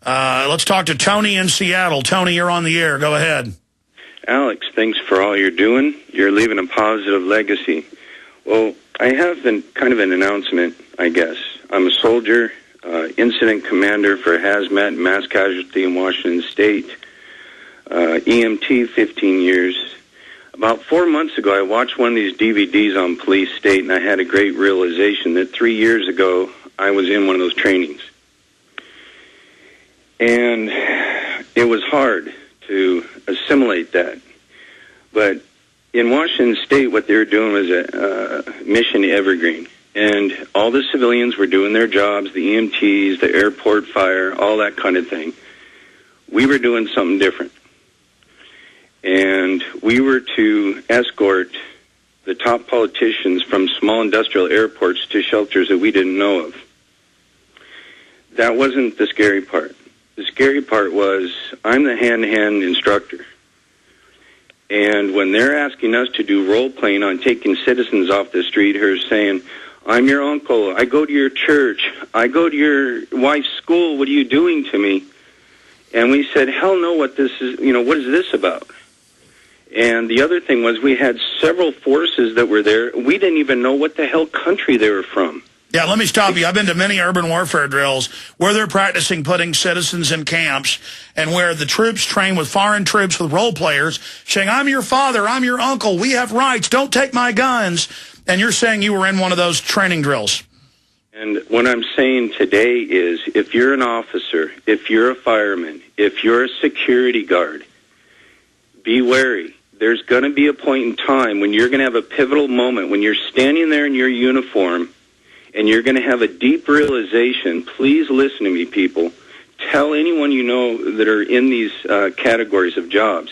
Let's talk to Tony in Seattle. Tony, you're on the air. Go ahead. Alex, thanks for all you're doing. You're leaving a positive legacy. Well, I have kind of an announcement, I guess. I'm a soldier, incident commander for hazmat and mass casualty in Washington State, EMT 15 years. About 4 months ago, I watched one of these DVDs on Police State, and I had a great realization that 3 years ago, I was in one of those trainings. And it was hard to assimilate that. But in Washington State, what they were doing was a Mission Evergreen. And all the civilians were doing their jobs, the EMTs, the airport fire, all that kind of thing. We were doing something different. And we were to escort the top politicians from small industrial airports to shelters that we didn't know of. That wasn't the scary part. The scary part was I'm the hand-to-hand instructor. And when they're asking us to do role-playing on taking citizens off the street who are saying, I'm your uncle, I go to your church, I go to your wife's school, what are you doing to me? And we said, hell no, what this is, what is this about? And the other thing was we had several forces that were there. We didn't even know what the hell country they were from. Yeah, let me stop you. I've been to many urban warfare drills where they're practicing putting citizens in camps and where the troops train with foreign troops with role players saying, I'm your father, I'm your uncle, we have rights, don't take my guns. And you're saying you were in one of those training drills. And what I'm saying today is if you're an officer, if you're a fireman, if you're a security guard, be wary. There's going to be a point in time when you're going to have a pivotal moment when you're standing there in your uniform and you're going to have a deep realization. Please listen to me, people. Tell anyone you know that are in these categories of jobs.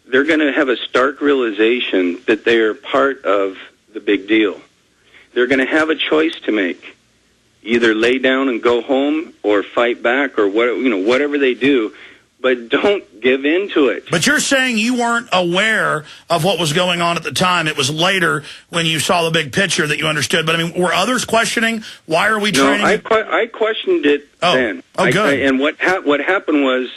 They're going to have a stark realization that they are part of the big deal. They're going to have a choice to make. Either lay down and go home or fight back or whatever they do. But don't give in to it. But you're saying you weren't aware of what was going on at the time. It was later when you saw the big picture that you understood. But, I mean, were others questioning, why are we training? No, I questioned it then. Oh, good. And what happened was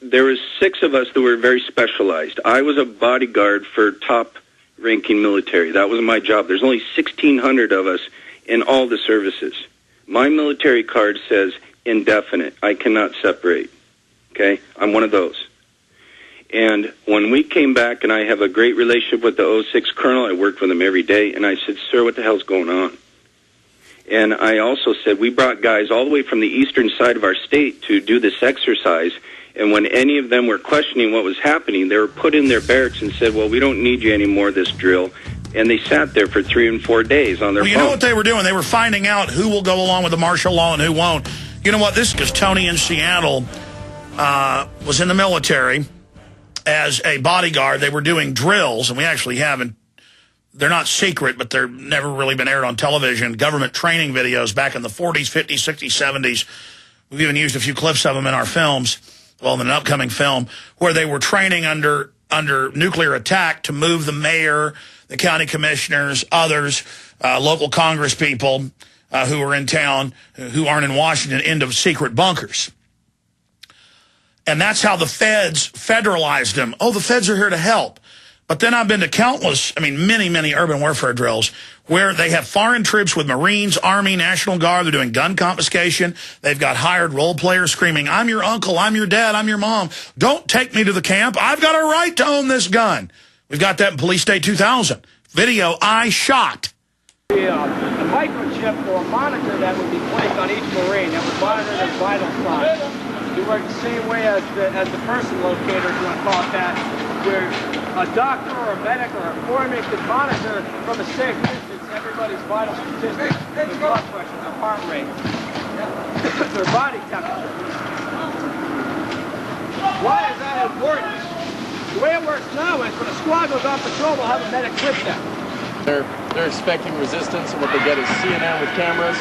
there was 6 of us that were very specialized. I was a bodyguard for top-ranking military. That was my job. There's only 1,600 of us in all the services. My military card says indefinite. I cannot separate. Okay, I'm one of those. And when we came back, and I have a great relationship with the 06 Colonel, I worked with him every day, and I said, sir, what the hell's going on? And I also said, we brought guys all the way from the eastern side of our state to do this exercise, and when any of them were questioning what was happening, they were put in their barracks and said, well, we don't need you anymore, this drill. And they sat there for 3 and 4 days on their phone. You know what they were doing? They were finding out who will go along with the martial law and who won't. You know what? This is because Tony in Seattle was in the military as a bodyguard. They were doing drills, and we actually haven't. They're not secret, but they're never really been aired on television. Government training videos back in the 40s, 50s, 60s, 70s. We've even used a few clips of them in our films, well, in an upcoming film, where they were training under nuclear attack to move the mayor, the county commissioners, others, local Congress people who are in town, who aren't in Washington, into secret bunkers. And that's how the feds federalized them. Oh, the feds are here to help. But then I've been to many, many urban warfare drills where they have foreign troops with Marines, Army, National Guard. They're doing gun confiscation. They've got hired role players screaming, I'm your uncle, I'm your dad, I'm your mom. Don't take me to the camp. I've got a right to own this gun. We've got that in Police State 2000. Video I shot. A microchip or a monitor that would be placed on each Marine that would monitor their vital signs. You work the same way as the person locator, if you want to call it that, where a doctor or a medic or a foreman could monitor from a safe distance everybody's vital statistics, their blood pressure, their heart rate, their body temperature. Why is that important? The way it works now is when a squad goes on patrol, we'll have a medic with them. They're expecting resistance, and what they get is CNN with cameras.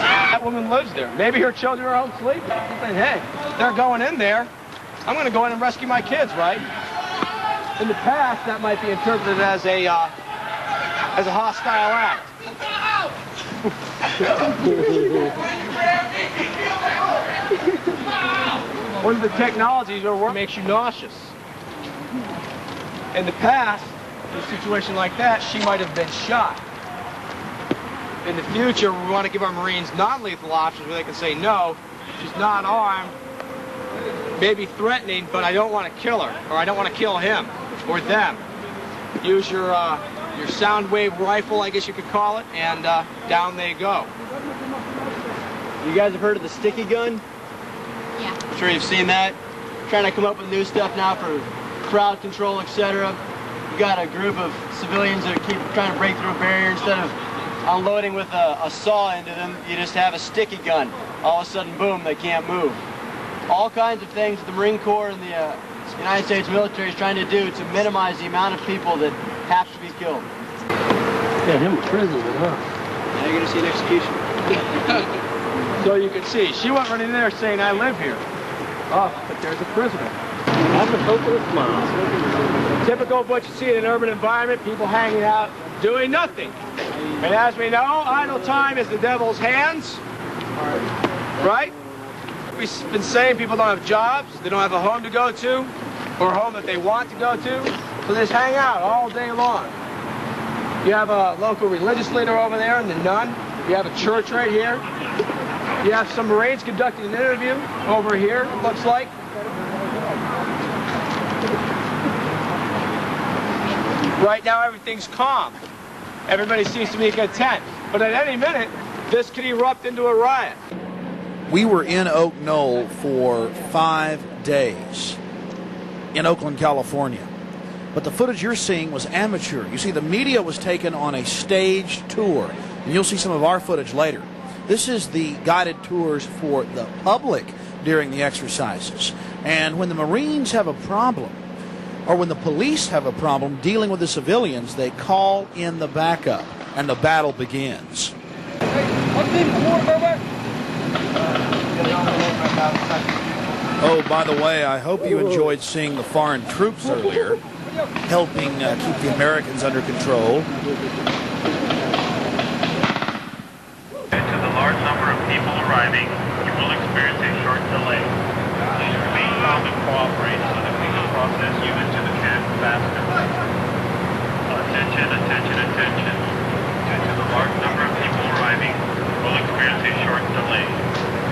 That woman lives there. Maybe her children are home sleeping. She's saying, hey, they're going in there. I'm going to go in and rescue my kids, right? In the past, that might be interpreted as a hostile act. One of the technologies that makes you nauseous. In the past, in a situation like that, she might have been shot. In the future, we want to give our Marines non-lethal options where they can say, no, she's not armed, maybe threatening, but I don't want to kill her, or I don't want to kill him, or them. Use your sound wave rifle, I guess you could call it, and down they go. You guys have heard of the sticky gun? Yeah. I'm sure you've seen that. Trying to come up with new stuff now for crowd control, etc. You got a group of civilians that keep trying to break through a barrier. Instead of unloading with a saw into them, you just have a sticky gun. All of a sudden, boom, they can't move. All kinds of things the Marine Corps and the United States military is trying to do to minimize the amount of people that have to be killed. Yeah, him a prisoner, huh? Now you're going to see an execution. So you can see, she went running there saying, I live here. Oh, but there's a prisoner. That's a hopeless smile. Typical of what you see in an urban environment, people hanging out, doing nothing. And as we know, idle time is the devil's hands. Right? We've been saying people don't have jobs, they don't have a home to go to, or a home that they want to go to, so they just hang out all day long. You have a local religious leader over there in the nun. You have a church right here. You have some Marines conducting an interview over here, it looks like. Right now, everything's calm. Everybody seems to be content. But at any minute, this could erupt into a riot. We were in Oak Knoll for 5 days in Oakland, California. But the footage you're seeing was amateur. You see, the media was taken on a staged tour. And you'll see some of our footage later. This is the guided tours for the public during the exercises. And when the Marines have a problem, or when the police have a problem dealing with the civilians, they call in the backup, and the battle begins. Oh, by the way, I hope you enjoyed seeing the foreign troops earlier, helping keep the Americans under control. To the large number of people arriving, you will experience a short delay. Please remain calm and cooperate so that we can process you into the camp faster. Attention, attention, attention. Due to the large number of people arriving, you will experience a short delay.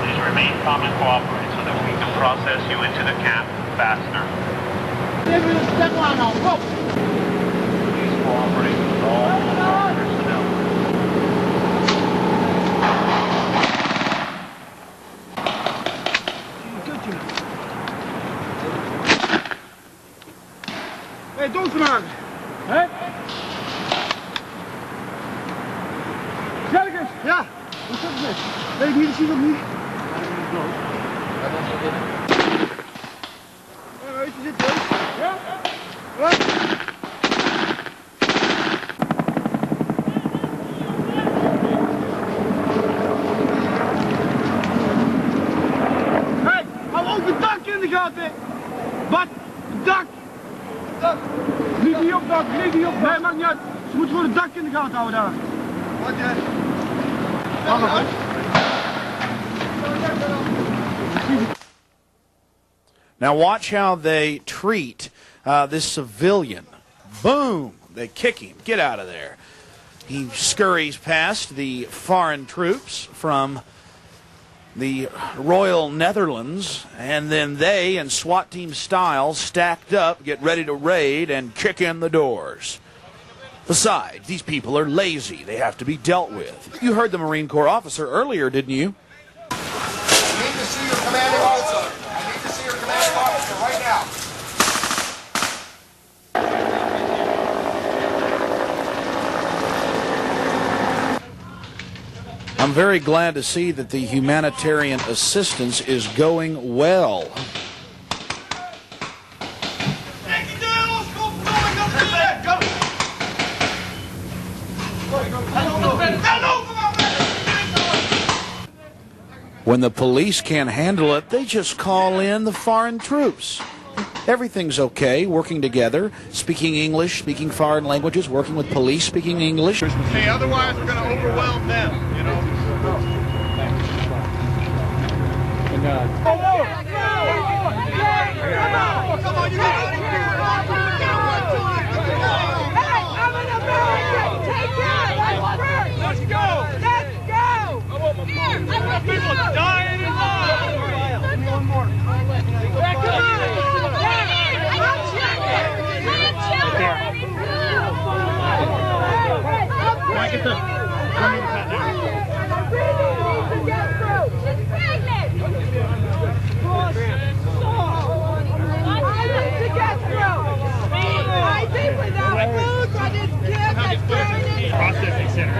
Please remain calm and cooperate so that we can process you into the camp faster. Please cooperate with all personnel. Hey, doodvermaken. Hé? Jelkens? Ja. Hoe zit het met? Weet ik niet, ik zie het niet. Weet je, zit er? Ja? Wat? Hé, hou ook het dak in de gaten. Wat? Het dak? Niet die op dak, niet die op dak. Nee, maakt niet uit. Ze moeten gewoon het dak in de gaten houden daar. Wat jij? Now watch how they treat this civilian. Boom! They kick him. Get out of there. He scurries past the foreign troops from the Royal Netherlands, and then they, in SWAT team style, stacked up, get ready to raid and kick in the doors. Besides, these people are lazy. They have to be dealt with. You heard the Marine Corps officer earlier, didn't you? I need to see your commanding officer. I need to see your commanding officer right now. I'm very glad to see that the humanitarian assistance is going well. When the police can't handle it, they just call in the foreign troops. Everything's okay, working together, speaking English, speaking foreign languages, working with police, speaking English. Hey, otherwise we're going to overwhelm them, you know. Come on, you guys. Hey, I'm an American. Take care. Let's go. Let's go. People dying and dying. One more. Come on. Get the. Processing center.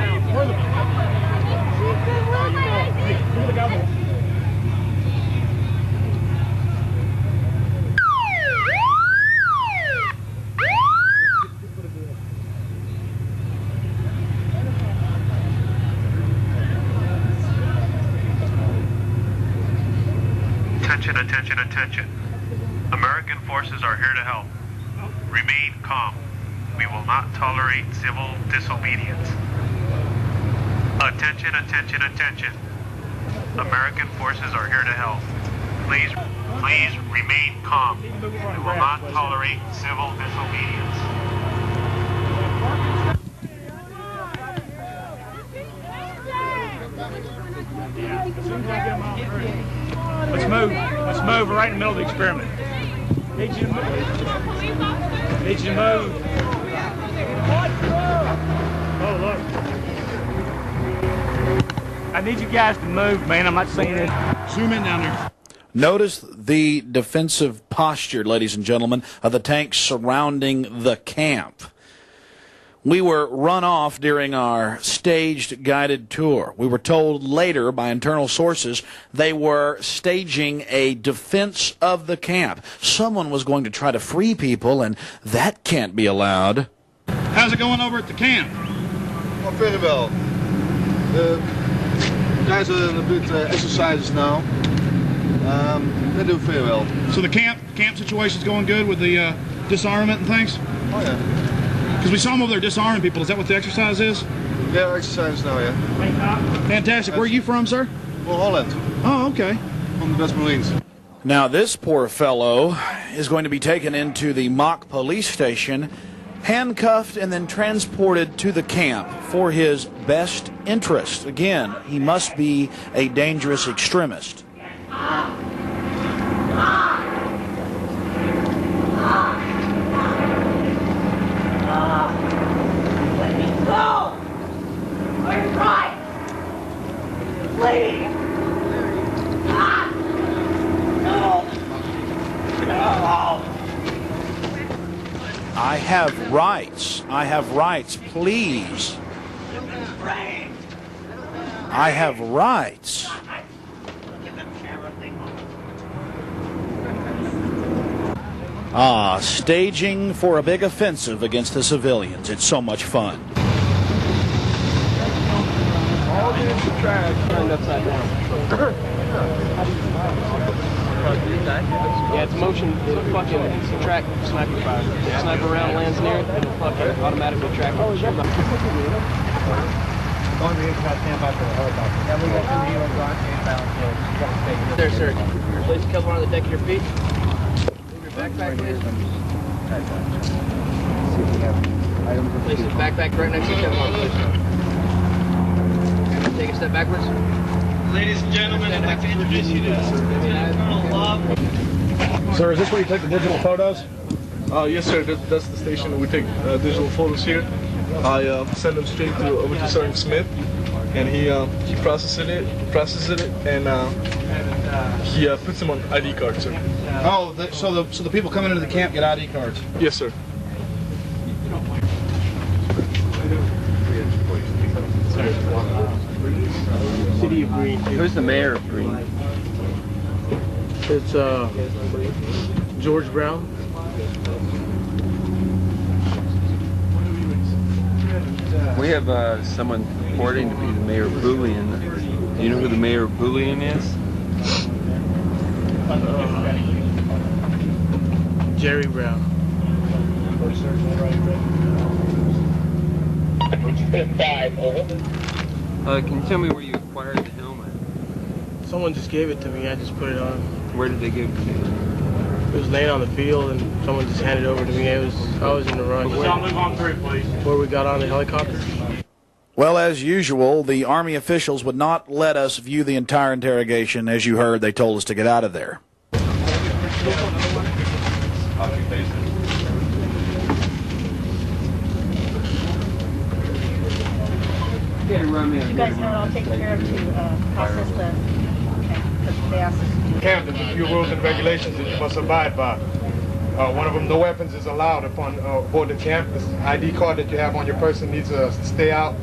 Attention, attention, attention. American forces are here to help. Remain calm. We will not tolerate civil disobedience. Attention, attention, attention. American forces are here to help. Please remain calm. We will not tolerate civil disobedience. Let's move. Let's move. We're right in the middle of the experiment. Need you to move. Need you to move. Oh, look. I need you guys to move, man. I'm not saying it. Zoom in down there. Notice the defensive posture, ladies and gentlemen, of the tanks surrounding the camp. We were run off during our staged guided tour. We were told later by internal sources they were staging a defense of the camp. Someone was going to try to free people, and that can't be allowed. How's it going over at the camp? Oh, very well. Guys are a bit exercises now. They do very well. So the camp situation's going good with the disarmament and things? Oh, yeah. Because we saw them over there disarming people. Is that what the exercise is? Yeah, exercise now, yeah. Fantastic. Where are you from, sir? Well, Holland. Oh, okay. From the Dutch Marines. Now, this poor fellow is going to be taken into the mock police station, handcuffed and then transported to the camp for his best interest. Again, he must be a dangerous extremist. Let me go! Are you right? Please! No! No! I have rights. I have rights. Please. I have rights. Ah, staging for a big offensive against the civilians. It's so much fun. All this trash turned upside down. Yeah, it's motion. It's fucking track sniper fire. If sniper round lands near it, it'll fucking automatically track it. There, sir. Place a couple on the deck of your feet. Move your backpack, please. Place the backpack right next to the Kevlar, please. Take a step backwards. Ladies and gentlemen, I'd like to introduce you to Lieutenant Colonel Love. Sir, is this where you take the digital photos? Yes, sir. That's the station. We take digital photos here. I send them straight over to Sergeant Smith, and he processes it, and he puts them on ID cards, sir. Oh, so the people coming into the camp get ID cards? Yes, sir. City of Green. Who's the mayor of Green? It's George Brown. We have someone purporting to be the mayor of Boolean. Do you know who the mayor of Boolean is? Jerry Brown. Can you tell me where you acquired the helmet? Someone just gave it to me. I just put it on. Where did they give it to you? It was laying on the field, and someone just handed it over to me. I was in the run. Y'all move on through, please. Before we got on the helicopter. Well, as usual, the Army officials would not let us view the entire interrogation. As you heard, they told us to get out of there. You guys know it all taken care of to process the... Okay, because they asked us to do... Camp, there's a few rules and regulations that you must abide by. One of them, no weapons is allowed upon aboard the camp. This ID card that you have on your person needs to stay out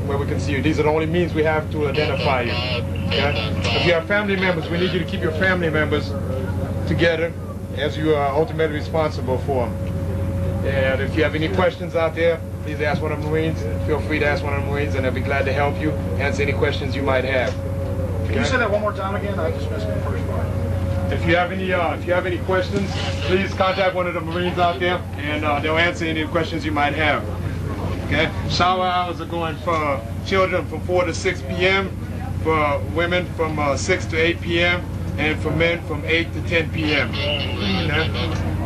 where we can see you. These are the only means we have to identify you. Okay? If you have family members, we need you to keep your family members together as you are ultimately responsible for them. And if you have any questions out there, please ask one of the Marines. Feel free to ask one of the Marines, and they'll be glad to help you, answer any questions you might have. Okay? Can you say that one more time again? I just missed the first part. If you have any questions, please contact one of the Marines out there, and they'll answer any questions you might have. Okay? Shower hours are going for children from 4 to 6 p.m., for women from 6 to 8 p.m., and for men from 8 to 10 p.m. Okay?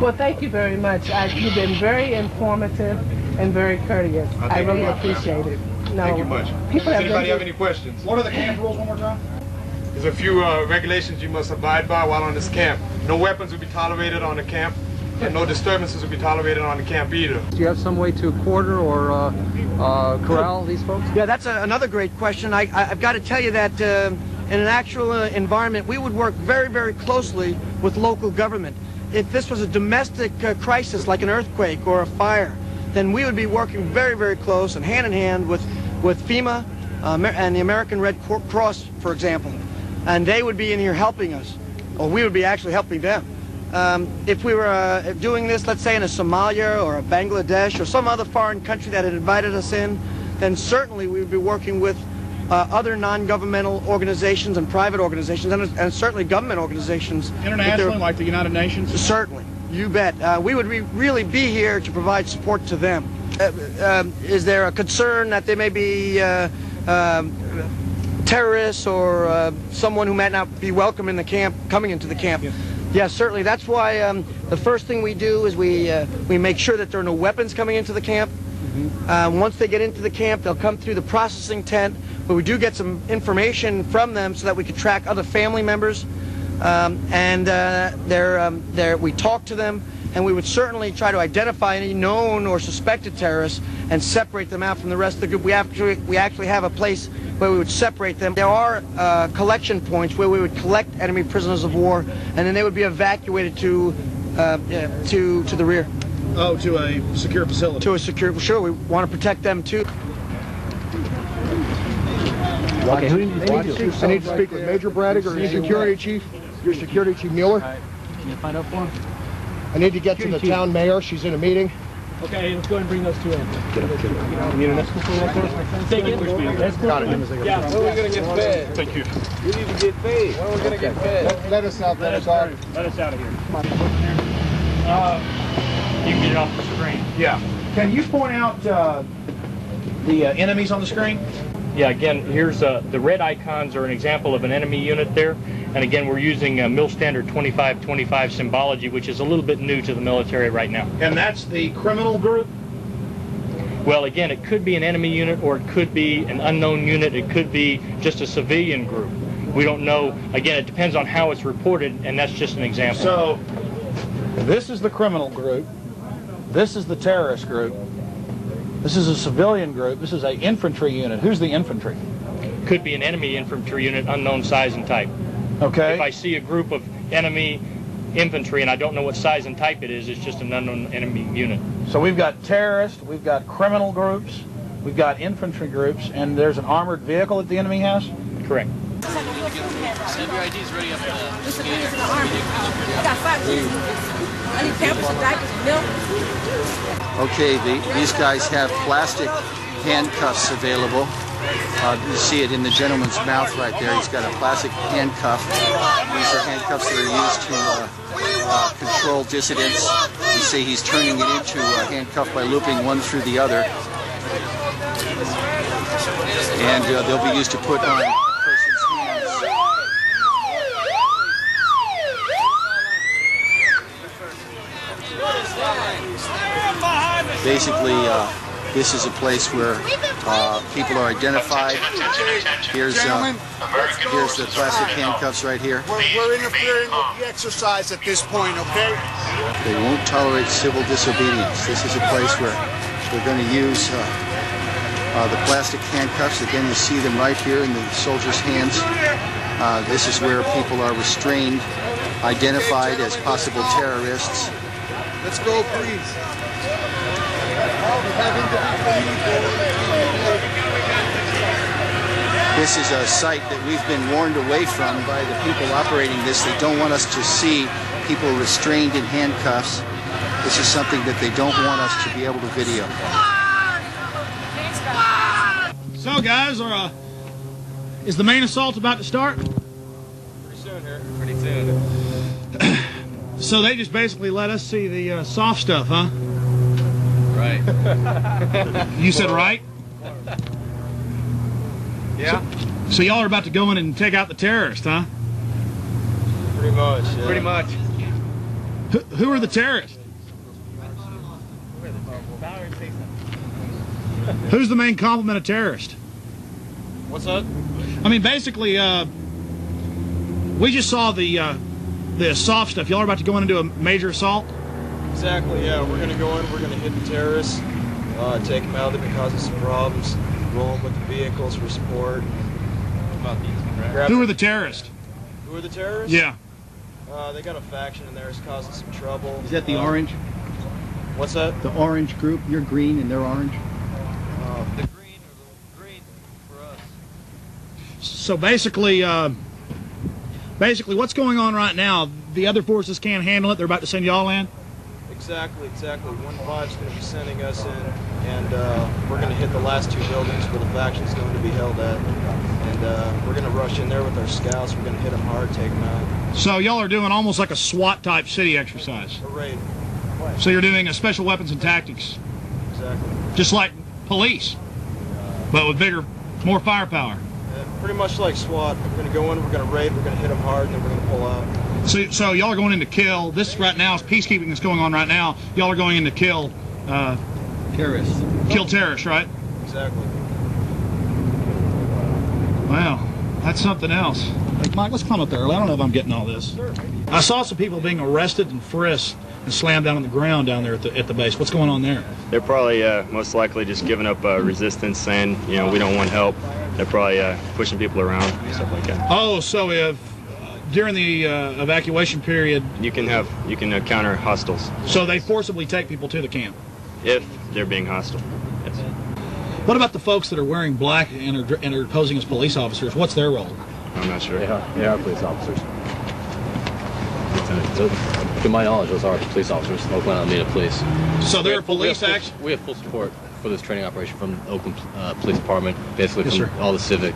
Well, thank you very much. You've been very informative and very courteous. I really appreciate it. No, thank you much. Does anybody have any questions? What are the camp rules one more time? There's a few regulations you must abide by while on this camp. No weapons will be tolerated on the camp, and no disturbances will be tolerated on the camp either. Do you have some way to quarter or corral these folks? Yeah, that's another great question. I've got to tell you that in an actual environment, we would work very, very closely with local government. If this was a domestic crisis like an earthquake or a fire, then we would be working very, very close and hand in hand with FEMA and the American Red Cross, for example. And they would be in here helping us, or we would be actually helping them. If we were doing this, let's say in a Somalia or a Bangladesh or some other foreign country that had invited us in, then certainly we would be working with other non-governmental organizations and private organizations, and certainly government organizations. Internationally, like the United Nations? Certainly, you bet. We would really be here to provide support to them. Is there a concern that there may be terrorists or someone who might not be welcome in the camp, coming into the camp? Yes, certainly. That's why the first thing we do is we make sure that there are no weapons coming into the camp. Once they get into the camp, they'll come through the processing tent, but we do get some information from them so that we can track other family members, we talk to them, and we would certainly try to identify any known or suspected terrorists and separate them out from the rest of the group. We actually have a place where we would separate them. There are collection points where we would collect enemy prisoners of war, and then they would be evacuated to the rear. Oh, to a secure facility. To a secure, sure, we want to protect them too. Okay, who do you I need to speak with Major Braddock or your security chief. Your security chief Mueller. Can you find out for him? I need to get to the town mayor. She's in a meeting. Okay, let's go ahead and bring those two in. You need an escort for that? Take it. Got it. Yeah. When are we going to get fed? Thank you. We need to get paid. When are we going to get fed? Let us out. Let us out. Let us out of here. You can get it off the screen. Yeah. Can you point out the enemies on the screen? Yeah, again, here's the red icons are an example of an enemy unit there. And again, we're using Mill Standard 2525 symbology, which is a little bit new to the military right now. And that's the criminal group? Well, again, it could be an enemy unit, or it could be an unknown unit. It could be just a civilian group. We don't know. Again, it depends on how it's reported, and that's just an example. So, this is the criminal group. This is the terrorist group. This is a civilian group. This is an infantry unit. Who's the infantry? Could be an enemy infantry unit, unknown size and type. Okay. If I see a group of enemy infantry and I don't know what size and type it is, it's just an unknown enemy unit. So we've got terrorists, we've got criminal groups, we've got infantry groups, and there's an armored vehicle that the enemy has? Correct. Send your IDs ready up there. This is the Army. I got 5 kids. I need pampers and diapers and milk. Okay, these guys have plastic handcuffs available. You see it in the gentleman's mouth right there. He's got a plastic handcuff. These are handcuffs that are used to control dissidents. You see he's turning it into a handcuff by looping one through the other. And they'll be used to put on a person's hands. Basically, this is a place where people are identified. Here's the plastic handcuffs right here. We're interfering with the exercise at this point, okay? They won't tolerate civil disobedience. This is a place where we're going to use the plastic handcuffs. Again, you see them right here in the soldiers' hands. This is where people are restrained, identified as possible terrorists. Let's go, please. This is a site that we've been warned away from by the people operating this. They don't want us to see people restrained in handcuffs. This is something that they don't want us to be able to video. So, guys, is the main assault about to start? Pretty soon here. Pretty soon. So they just basically let us see the soft stuff, huh? Right. You said right? Yeah. So y'all are about to go in and take out the terrorists, huh? Pretty much. Yeah. Pretty much. Who are the terrorists? Who's the main complement of terrorist? What's that? I mean, basically, we just saw the soft stuff. Y'all are about to go in and do a major assault? Exactly, yeah. We're going to go in, we're going to hit the terrorists, take them out. They've been causing some problems, roll them with the vehicles for support. Who are the terrorists? Who are the terrorists? Yeah. They got a faction in there that's causing some trouble. Is that the orange? What's that? The orange group. You're green and they're orange. The green for us. So basically, what's going on right now? The other forces can't handle it. They're about to send y'all in. Exactly. 1-5's going to be sending us in, and we're going to hit the last 2 buildings where the faction's going to be held at, and we're going to rush in there with our scouts. We're going to hit them hard, take them out. So y'all are doing almost like a SWAT type city exercise. A raid. So you're doing a special weapons and tactics. Exactly. Just like police, but with bigger, more firepower. Pretty much like SWAT. We're going to go in, we're going to raid, we're going to hit them hard, and then we're going to pull out. So y'all are going in to kill. This right now is peacekeeping that's going on right now. Y'all are going in to kill terrorists. Kill terrorists, right? Exactly. Wow, that's something else. Mike, let's climb up there. I don't know if I'm getting all this. I saw some people being arrested and frisked and slammed down on the ground down there at the base. What's going on there? They're probably most likely just giving up resistance, saying, you know, we don't want help. They're probably pushing people around, stuff like that. Oh, so if during the evacuation period, you can counter hostiles. So they forcibly take people to the camp if they're being hostile. Yes. What about the folks that are wearing black and are posing as police officers? What's their role? I'm not sure. They are police officers. To my knowledge, those are police officers, Oakland Alameda Police. So they're police action? We have full support for this training operation from the Oakland Police Department, basically from all the civic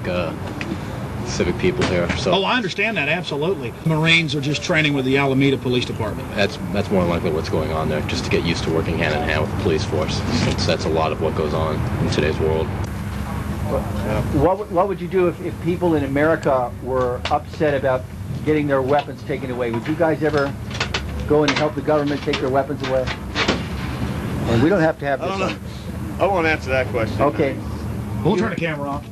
people here. So. Oh, I understand that, absolutely. Marines are just training with the Alameda Police Department. That's more likely what's going on there, just to get used to working hand in hand with the police force, since that's a lot of what goes on in today's world. What would you do if people in America were upset about getting their weapons taken away? Would you guys ever go and help the government take their weapons away? And we don't have to have this. I won't answer that question. Okay. We'll turn the camera off.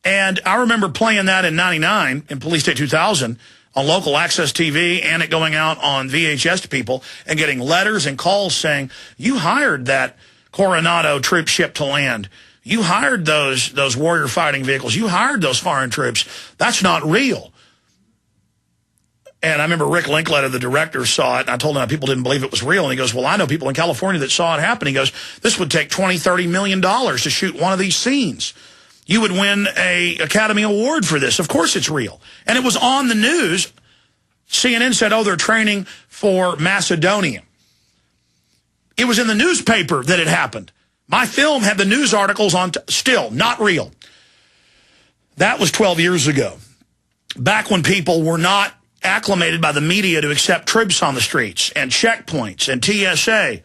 And I remember playing that in '99 in Police State 2000 on local access TV, and it going out on VHS to people and getting letters and calls saying, you hired that Coronado troop ship to land. You hired those warrior fighting vehicles. You hired those foreign troops. That's not real. And I remember Rick Linkletter, the director, saw it, and I told him that people didn't believe it was real. And he goes, well, I know people in California that saw it happen. He goes, this would take $20–30 million to shoot one of these scenes. You would win an Academy Award for this. Of course it's real. And it was on the news. CNN said, oh, they're training for Macedonia. It was in the newspaper that it happened. My film had the news articles on, still not real. That was 12 years ago, back when people were not acclimated by the media to accept troops on the streets and checkpoints and TSA.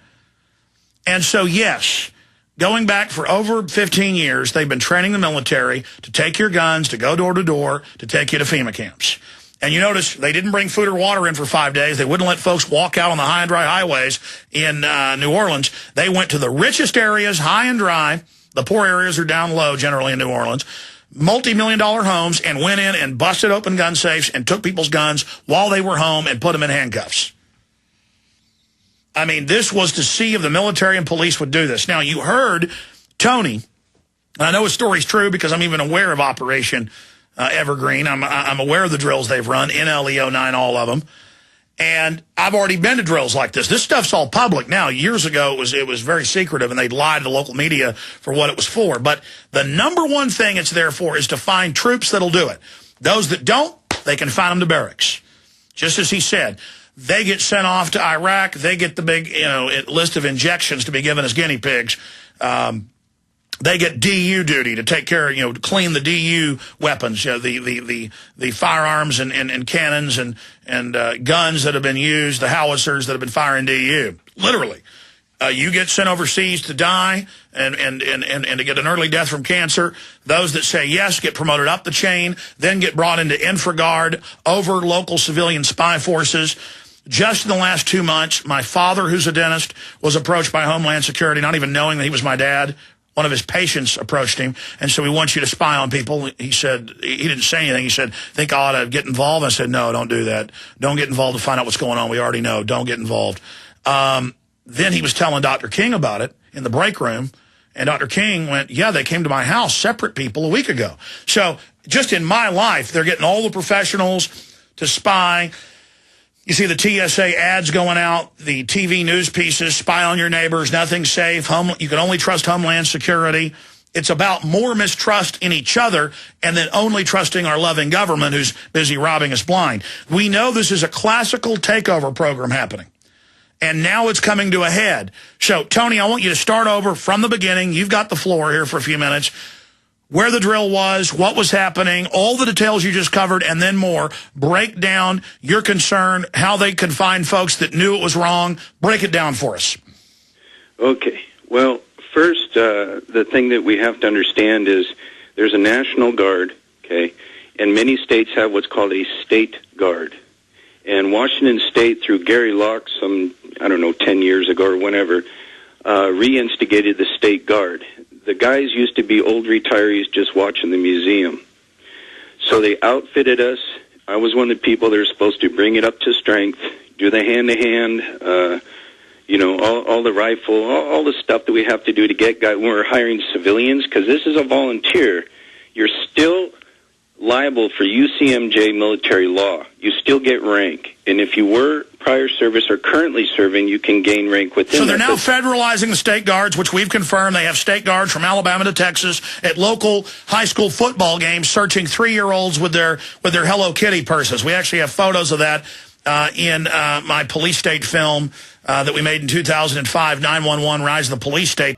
And so, yes, going back for over 15 years, they've been training the military to take your guns, to go door to door, to take you to FEMA camps. And you notice they didn't bring food or water in for 5 days. They wouldn't let folks walk out on the high and dry highways in New Orleans. They went to the richest areas, high and dry. The poor areas are down low, generally, in New Orleans. Multi-million-dollar homes, and went in and busted open gun safes and took people's guns while they were home and put them in handcuffs. I mean, this was to see if the military and police would do this. Now, you heard Tony, and I know his story's true because I'm even aware of Operation Evergreen. I'm aware of the drills they've run, NLEO 9, all of them. And I've already been to drills like this. This stuff's all public now. Years ago, it was very secretive, and they'd lie to the local media for what it was for. But the number one thing it's there for is to find troops that'll do it. Those that don't, they can find them to barracks. Just as he said, they get sent off to Iraq. They get the big, list of injections to be given as guinea pigs. They get DU duty to take care of, to clean the DU weapons, the firearms and cannons and guns that have been used, the howitzers that have been firing DU. Literally. You get sent overseas to die and to get an early death from cancer. Those that say yes get promoted up the chain, then get brought into InfraGard over local civilian spy forces. Just in the last 2 months, my father, who's a dentist, was approached by Homeland Security, not even knowing that he was my dad. One of his patients approached him and said, "We want you to spy on people." He said, he didn't say anything. He said, "Think I ought to get involved?" I said, "No, don't do that. Don't get involved to find out what's going on. We already know. Don't get involved." Then he was telling Dr. King about it in the break room, and Dr. King went, "Yeah, they came to my house, separate people, a week ago." So just in my life, they're getting all the professionals to spy. You see the TSA ads going out, the TV news pieces, spy on your neighbors, nothing's safe, you can only trust Homeland Security. It's about more mistrust in each other and then only trusting our loving government who's busy robbing us blind. We know this is a classical takeover program happening, and now it's coming to a head. So, Tony, I want you to start over from the beginning. You've got the floor here for a few minutes. Where the drill was, what was happening, all the details you just covered, and then more. Break down your concern, how they could find folks that knew it was wrong. Break it down for us. Okay. Well, first, the thing that we have to understand is there's a National Guard, okay, and many states have what's called a State Guard. And Washington State, through Gary Locke, 10 years ago or whenever, reinstigated the State Guard. The guys used to be old retirees just watching the museum. So they outfitted us. I was one of the people that are supposed to bring it up to strength, do the hand-to-hand, all the rifle, all the stuff that we have to do to get guys when we're hiring civilians, because this is a volunteer. You're still liable for UCMJ military law. You still get rank. And if you were prior service or currently serving, you can gain rank within. So they're now federalizing the state guards, which we've confirmed. They have state guards from Alabama to Texas at local high school football games searching 3-year-olds with their Hello Kitty purses. We actually have photos of that in my police state film that we made in 2005, 911, Rise of the Police State.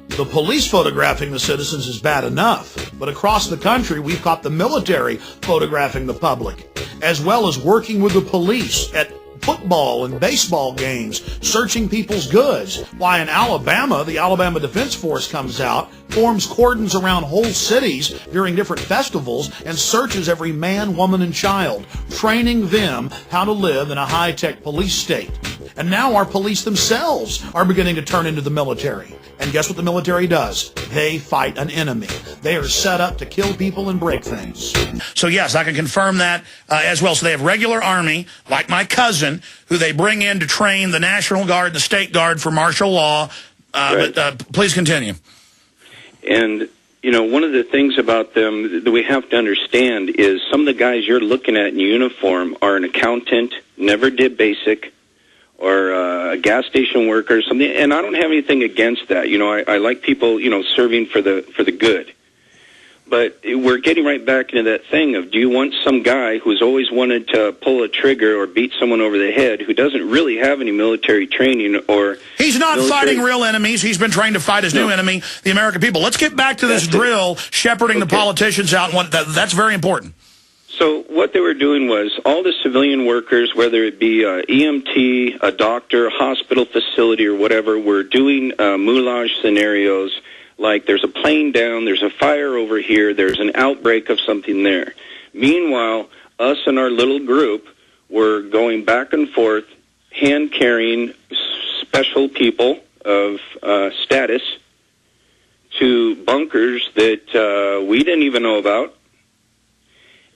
The police photographing the citizens is bad enough, but across the country we've got the military photographing the public, as well as working with the police at football and baseball games, searching people's goods. Why in Alabama, the Alabama Defense Force comes out, forms cordons around whole cities during different festivals, and searches every man, woman, and child, training them how to live in a high-tech police state. And now our police themselves are beginning to turn into the military. And guess what the military does? They fight an enemy. They are set up to kill people and break things. So yes, I can confirm that as well. So they have regular Army, like my cousin, who they bring in to train the National Guard and the State Guard for martial law. Right. But please continue. And, one of the things about them that we have to understand is some of the guys you're looking at in uniform are an accountant, never did basic, or a gas station worker or something, and I don't have anything against that. I like people, serving for the good. But we're getting right back into that thing of, do you want some guy who's always wanted to pull a trigger or beat someone over the head who doesn't really have any military training or... He's not fighting real enemies. He's been trained to fight his new enemy, the American people. Let's get back to this drill, shepherding the politicians out. And that's very important. So what they were doing was all the civilian workers, whether it be EMT, a doctor, hospital facility, or whatever, were doing moulage scenarios. Like there's a plane down, there's a fire over here, there's an outbreak of something there. Meanwhile, us and our little group were going back and forth, hand-carrying special people of status to bunkers that we didn't even know about.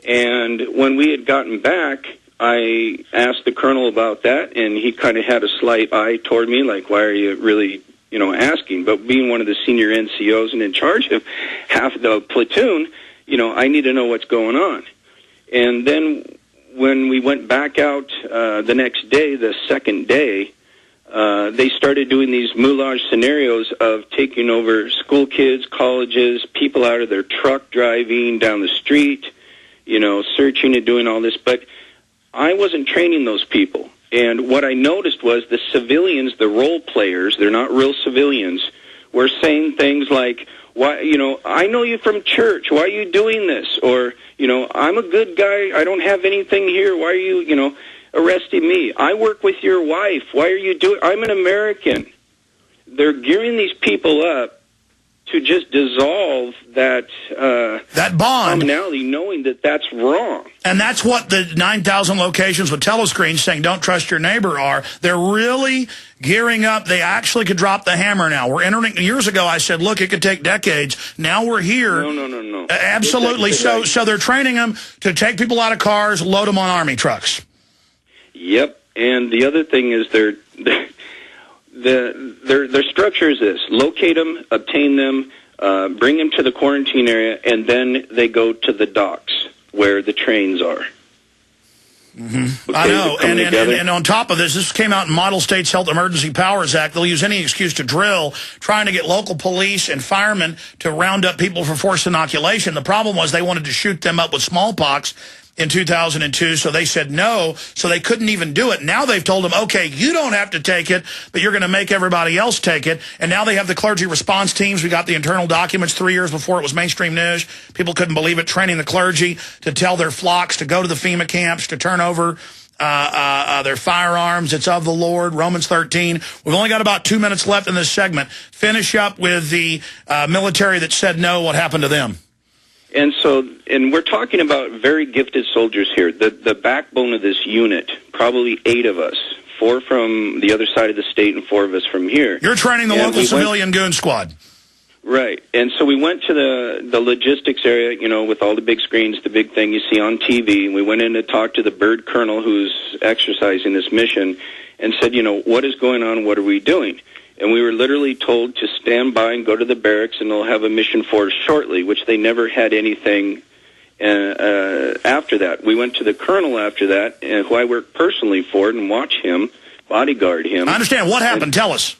And when we had gotten back, I asked the colonel about that, and he kind of had a slight eye toward me, like, why are you really... asking, but being one of the senior NCOs and in charge of half the platoon, I need to know what's going on. And then when we went back out the next day, the second day, they started doing these moulage scenarios of taking over school kids, colleges, people out of their truck driving down the street, searching and doing all this. But I wasn't training those people. And what I noticed was the civilians, the role players, they're not real civilians, were saying things like, "Why, I know you from church. Why are you doing this?" Or, "I'm a good guy. I don't have anything here. Why are you, arresting me? I work with your wife. Why are you doing? I'm an American." They're gearing these people up to just dissolve that bond, commonality, knowing that that's wrong. And that's what the 9,000 locations with telescreens saying "don't trust your neighbor" are. They're really gearing up. They actually could drop the hammer now. We're entering. Years ago, I said, look, it could take decades. Now we're here. No. Absolutely. So they're training them to take people out of cars, load them on Army trucks. Yep. And the other thing is their structure is this: locate them, obtain them, bring them to the quarantine area, and then they go to the docks where the trains are. Mm-hmm. Okay, I know, and on top of this came out in Model States Health Emergency Powers Act. They'll use any excuse to drill, trying to get local police and firemen to round up people for forced inoculation. The problem was they wanted to shoot them up with smallpox in 2002, so they said no, so they couldn't even do it. Now they've told them, okay, you don't have to take it, but you're going to make everybody else take it. And now they have the clergy response teams. We got the internal documents 3 years before it was mainstream news. People couldn't believe it, training the clergy to tell their flocks to go to the FEMA camps, to turn over their firearms. It's of the Lord, Romans 13. We've only got about 2 minutes left in this segment. Finish up with the military that said no, what happened to them? And we're talking about very gifted soldiers here. The backbone of this unit, probably 8 of us, 4 from the other side of the state and 4 of us from here. You're training the local civilian goon squad. Right. And so we went to the logistics area, with all the big screens, the big thing you see on TV. And we went in to talk to the bird colonel who's exercising this mission and said, what is going on? What are we doing? And we were literally told to stand by and go to the barracks, and they'll have a mission for us shortly, which they never had anything after that. We went to the colonel after that, who I worked personally for, and watch him, bodyguard him. I understand. What happened? Tell us.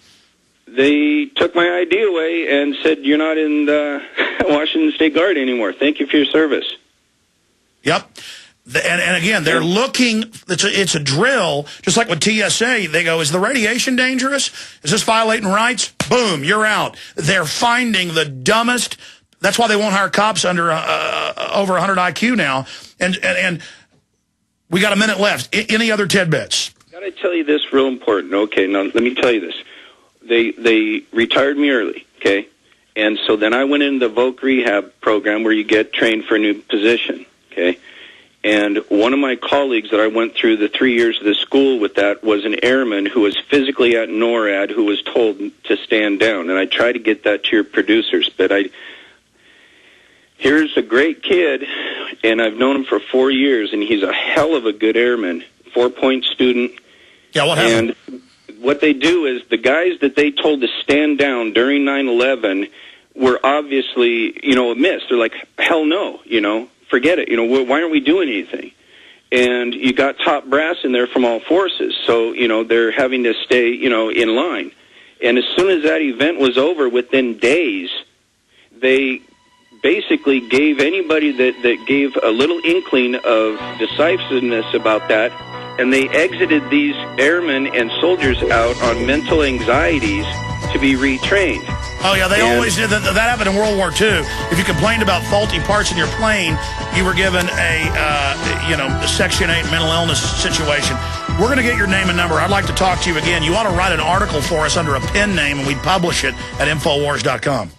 They took my ID away and said, "You're not in the Washington State Guard anymore. Thank you for your service." Yep. And again, they're looking, it's a drill, just like with TSA. They go, is the radiation dangerous? Is this violating rights? Boom, you're out. They're finding the dumbest. That's why they won't hire cops under over 100 IQ now. And we got a minute left. Any other tidbits? Got to tell you this real important. Okay, now let me tell you this. They retired me early, okay? And so then I went into the voc rehab program where you get trained for a new position, okay? And one of my colleagues that I went through the 3 years of the school with that was an airman who was physically at NORAD who was told to stand down. And I tried to get that to your producers, but here's a great kid, and I've known him for 4 years, and he's a hell of a good airman, 4-point student. Yeah, what happened? And what they do is the guys that they told to stand down during 9/11 were obviously, a miss. They're like, hell no, forget it. Why aren't we doing anything? And you got top brass in there from all forces. So, they're having to stay, in line. And as soon as that event was over, within days, they basically gave anybody that gave a little inkling of decisiveness about that, and they exited these airmen and soldiers out on mental anxieties to be retrained. Oh, yeah, they always did. That happened in World War II. If you complained about faulty parts in your plane, you were given a Section 8 mental illness situation. We're going to get your name and number. I'd like to talk to you again. You ought to write an article for us under a pen name, and we'd publish it at Infowars.com.